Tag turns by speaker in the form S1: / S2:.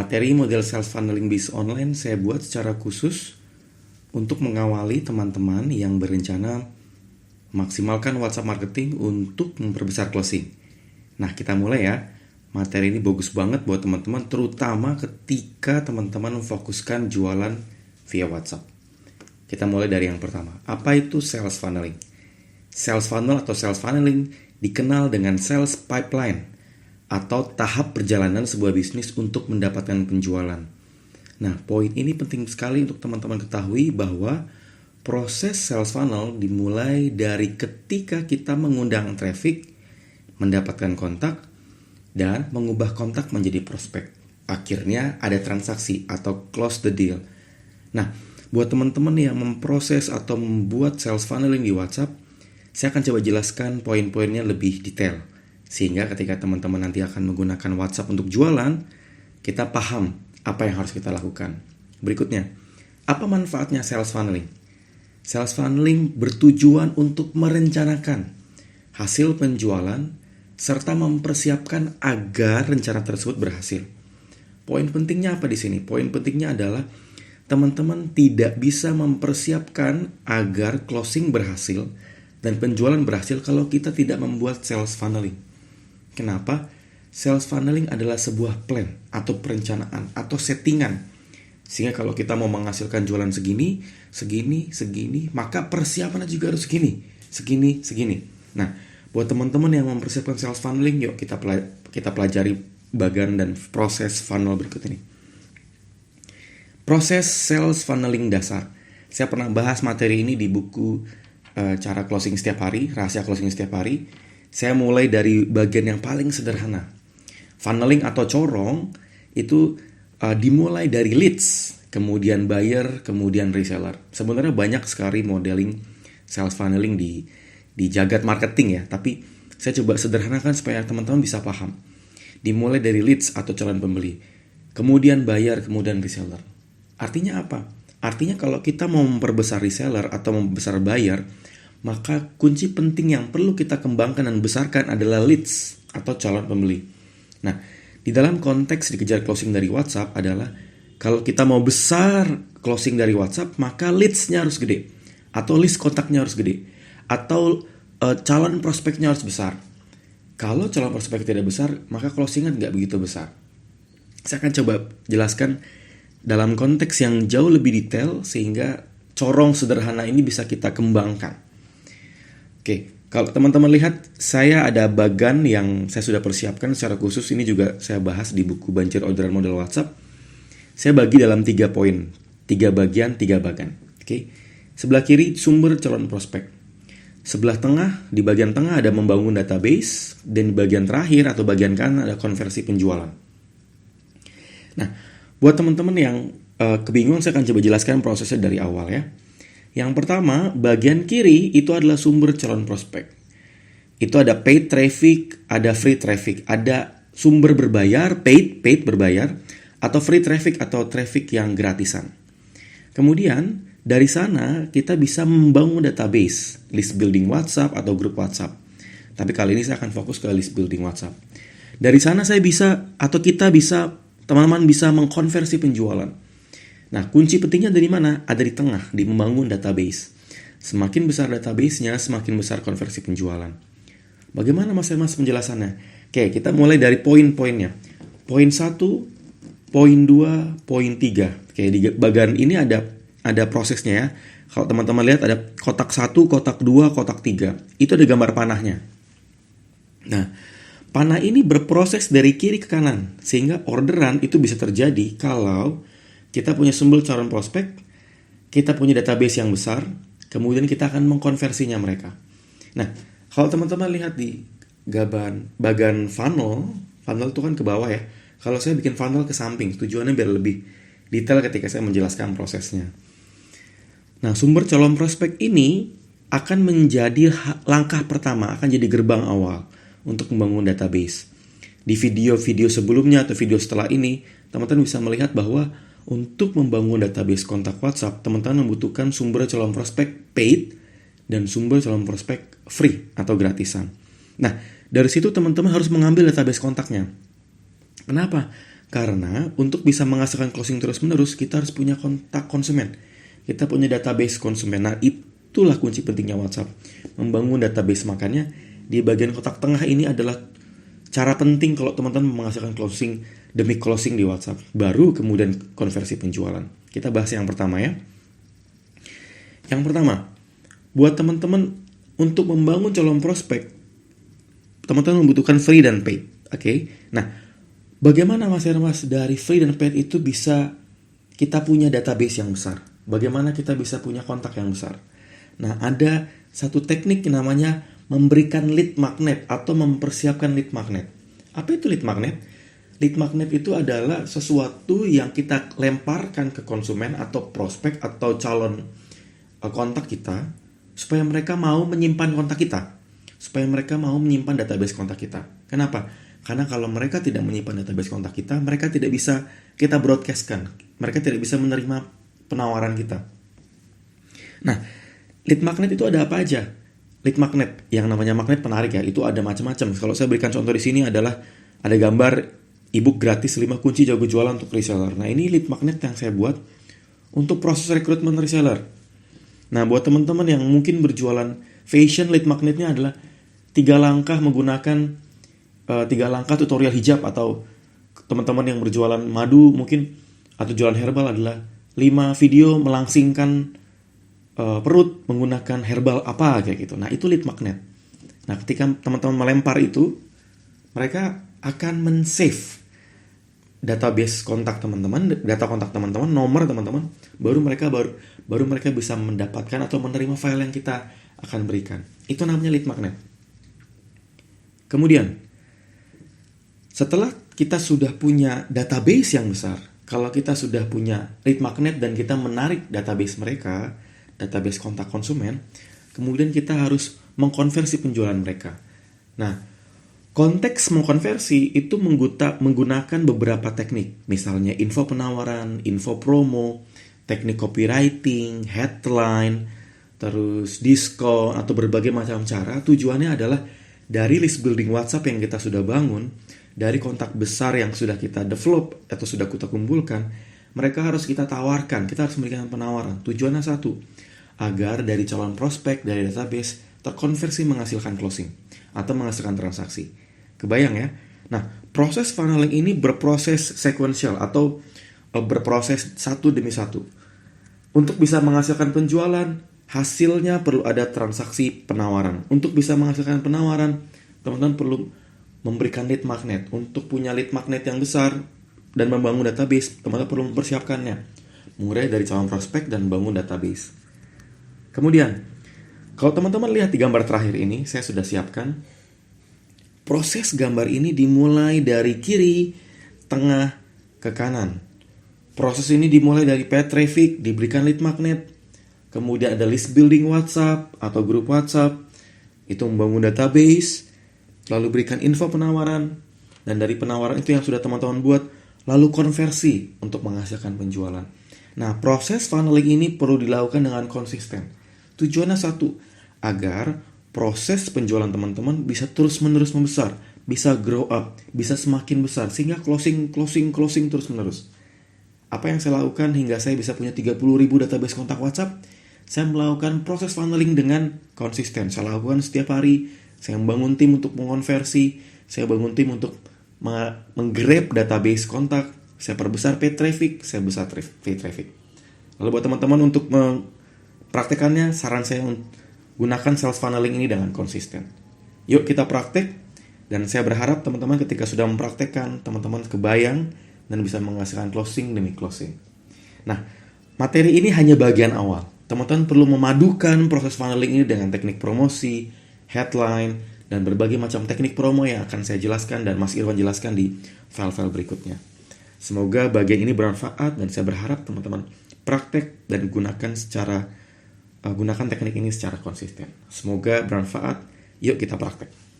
S1: Materi model sales funneling based online saya buat secara khusus untuk mengawali teman-teman yang berencana maksimalkan WhatsApp marketing untuk memperbesar closing. Nah, kita mulai ya. Materi ini bagus banget buat teman-teman, terutama ketika teman-teman memfokuskan jualan via WhatsApp. Kita mulai dari yang pertama. Apa itu sales funneling? Sales funnel atau sales funneling dikenal dengan sales pipeline atau tahap perjalanan sebuah bisnis untuk mendapatkan penjualan. Nah, poin ini penting sekali untuk teman-teman ketahui bahwa proses sales funnel dimulai dari ketika kita mengundang traffic, mendapatkan kontak, dan mengubah kontak menjadi prospek. Akhirnya ada transaksi atau close the deal. Nah, buat teman-teman yang memproses atau membuat sales funneling di WhatsApp, saya akan coba jelaskan poin-poinnya lebih detail. Sehingga ketika teman-teman nanti akan menggunakan WhatsApp untuk jualan, kita paham apa yang harus kita lakukan. Berikutnya, apa manfaatnya sales funneling? Sales funneling bertujuan untuk merencanakan hasil penjualan serta mempersiapkan agar rencana tersebut berhasil. Poin pentingnya apa di sini? Poin pentingnya adalah teman-teman tidak bisa mempersiapkan agar closing berhasil dan penjualan berhasil kalau kita tidak membuat sales funneling. Kenapa? Sales funneling adalah sebuah plan atau perencanaan atau settingan. Sehingga kalau kita mau menghasilkan jualan segini, maka persiapannya juga harus segini. Nah, buat teman-teman yang mempersiapkan sales funneling, yuk kita pelajari bagian dan proses funnel berikut ini. Proses sales funneling dasar. Saya pernah bahas materi ini di buku cara closing setiap hari, rahasia closing setiap hari. Saya mulai dari bagian yang paling sederhana. Funneling atau corong itu dimulai dari leads, kemudian buyer, kemudian reseller. Sebenarnya banyak sekali modeling sales funneling di jagat marketing ya, tapi saya coba sederhanakan supaya teman-teman bisa paham. Dimulai dari leads atau calon pembeli, kemudian buyer, kemudian reseller. Artinya apa? Artinya kalau kita mau memperbesar reseller atau membesar buyer, maka kunci penting yang perlu kita kembangkan dan besarkan adalah leads atau calon pembeli. Nah, di dalam konteks dikejar closing dari WhatsApp adalah kalau kita mau besar closing dari WhatsApp, maka leads-nya harus gede, atau list kontaknya harus gede, atau calon prospeknya harus besar. Kalau calon prospek tidak besar, maka closing-nya nggak begitu besar. Saya akan coba jelaskan dalam konteks yang jauh lebih detail sehingga corong sederhana ini bisa kita kembangkan. Oke, kalau teman-teman lihat, saya ada bagan yang saya sudah persiapkan secara khusus. Ini juga saya bahas di buku Banjir Orderan Model WhatsApp. Saya bagi dalam 3 poin, 3 bagian, 3 bagan. Oke, sebelah kiri sumber calon prospek. Sebelah tengah, di bagian tengah ada membangun database, dan di bagian terakhir atau bagian kanan ada konversi penjualan. Nah, buat teman-teman yang kebingungan, saya akan coba jelaskan prosesnya dari awal ya. Yang pertama, bagian kiri itu adalah sumber calon prospek. Itu ada paid traffic, ada free traffic. Ada sumber berbayar, paid berbayar, atau free traffic atau traffic yang gratisan. Kemudian, dari sana kita bisa membangun database, list building WhatsApp atau grup WhatsApp. Tapi kali ini saya akan fokus ke list building WhatsApp. Dari sana saya bisa, atau kita bisa, teman-teman bisa mengkonversi penjualan. Nah, kunci pentingnya dari mana? Ada di tengah, di membangun database. Semakin besar database-nya, semakin besar konversi penjualan. Bagaimana Mas penjelasannya? Oke, kita mulai dari poin-poinnya. Poin 1, poin 2, poin 3. Oke, di bagian ini ada prosesnya ya. Kalau teman-teman lihat ada kotak 1, kotak 2, kotak 3. Itu ada gambar panahnya. Nah, panah ini berproses dari kiri ke kanan. Sehingga orderan itu bisa terjadi kalau kita punya sumber calon prospek, kita punya database yang besar, kemudian kita akan mengkonversinya mereka. Nah, kalau teman-teman lihat di bagian funnel itu kan ke bawah ya. Kalau saya bikin funnel ke samping, tujuannya biar lebih detail ketika saya menjelaskan prosesnya. Nah, sumber calon prospek ini akan menjadi langkah pertama, akan jadi gerbang awal untuk membangun database. Di video-video sebelumnya atau video setelah ini, teman-teman bisa melihat bahwa untuk membangun database kontak WhatsApp, teman-teman membutuhkan sumber calon prospek paid dan sumber calon prospek free atau gratisan. Nah, dari situ teman-teman harus mengambil database kontaknya. Kenapa? Karena untuk bisa menghasilkan closing terus-menerus, kita harus punya kontak konsumen. Kita punya database konsumen. Nah, itulah kunci pentingnya WhatsApp. Membangun database. Makanya di bagian kotak tengah ini adalah cara penting kalau teman-teman menghasilkan closing demi closing di WhatsApp. Baru kemudian konversi penjualan. Kita bahas yang pertama ya. Yang pertama, buat teman-teman untuk membangun calon prospek, teman-teman membutuhkan free dan paid. Oke. Nah, bagaimana Mas Hermas dari free dan paid itu bisa kita punya database yang besar? Bagaimana kita bisa punya kontak yang besar? Nah, ada satu teknik yang namanya memberikan lead magnet atau mempersiapkan lead magnet. Apa itu lead magnet? Lead magnet itu adalah sesuatu yang kita lemparkan ke konsumen atau prospek atau calon kontak kita supaya mereka mau menyimpan kontak kita. Supaya mereka mau menyimpan database kontak kita. Kenapa? Karena kalau mereka tidak menyimpan database kontak kita, mereka tidak bisa kita broadcastkan. Mereka tidak bisa menerima penawaran kita. Nah, lead magnet itu ada apa aja? Lead magnet, yang namanya magnet penarik ya, itu ada macam-macam. Kalau saya berikan contoh di sini adalah ada gambar ebook gratis 5 kunci jago jualan untuk reseller. Nah, ini lead magnet yang saya buat untuk proses rekrutmen reseller. Nah, buat teman-teman yang mungkin berjualan fashion, lead magnetnya adalah 3 langkah menggunakan 3 langkah tutorial hijab, atau teman-teman yang berjualan madu mungkin atau jualan herbal adalah 5 video melangsingkan perut menggunakan herbal apa kayak gitu. Nah, itu lead magnet. Nah, ketika teman-teman melempar itu, mereka akan men-save database kontak teman-teman, data kontak teman-teman, nomor teman-teman, baru mereka bisa mendapatkan atau menerima file yang kita akan berikan. Itu namanya lead magnet. Kemudian, setelah kita sudah punya database yang besar, kalau kita sudah punya lead magnet dan kita menarik database mereka, database kontak konsumen, kemudian kita harus mengkonversi penjualan mereka. Nah, konteks mengkonversi itu menggunakan beberapa teknik. Misalnya info penawaran, info promo, teknik copywriting, headline, terus diskon, atau berbagai macam cara. Tujuannya adalah dari list building WhatsApp yang kita sudah bangun, dari kontak besar yang sudah kita develop atau sudah kita kumpulkan, mereka harus kita tawarkan, kita harus memberikan penawaran. Tujuannya satu, agar dari calon prospek, dari database, terkonversi menghasilkan closing atau menghasilkan transaksi. Kebayang ya? Nah, proses funneling ini berproses sequential atau berproses satu demi satu. Untuk bisa menghasilkan penjualan, hasilnya perlu ada transaksi penawaran. Untuk bisa menghasilkan penawaran, teman-teman perlu memberikan lead magnet. Untuk punya lead magnet yang besar dan membangun database, teman-teman perlu mempersiapkannya. Mulai dari calon prospek dan bangun database. Kemudian, kalau teman-teman lihat di gambar terakhir ini, saya sudah siapkan. Proses gambar ini dimulai dari kiri, tengah, ke kanan. Proses ini dimulai dari paid traffic, diberikan lead magnet. Kemudian ada list building WhatsApp atau grup WhatsApp. Itu membangun database. Lalu berikan info penawaran. Dan dari penawaran itu yang sudah teman-teman buat, lalu konversi untuk menghasilkan penjualan. Nah, proses funneling ini perlu dilakukan dengan konsisten. Tujuannya satu, agar proses penjualan teman-teman bisa terus-menerus membesar, bisa grow up, bisa semakin besar, sehingga closing terus-menerus. Apa yang saya lakukan hingga saya bisa punya 30.000 database kontak WhatsApp? Saya melakukan proses funneling dengan konsisten. Saya lakukan setiap hari. Saya membangun tim untuk mengonversi. Saya bangun tim untuk menggrab database kontak. Saya perbesar paid traffic. Saya besar paid traffic. Lalu buat teman-teman untuk mempraktekannya, saran saya gunakan sales funneling ini dengan konsisten. Yuk kita praktek. Dan saya berharap teman-teman ketika sudah mempraktekkan, teman-teman kebayang dan bisa menghasilkan closing demi closing. Nah, materi ini hanya bagian awal. Teman-teman perlu memadukan proses funneling ini dengan teknik promosi, headline, dan berbagai macam teknik promo yang akan saya jelaskan dan Mas Irwan jelaskan di file-file berikutnya. Semoga bagian ini bermanfaat dan saya berharap teman-teman praktek dan gunakan teknik ini secara konsisten. Semoga bermanfaat. Yuk kita praktek.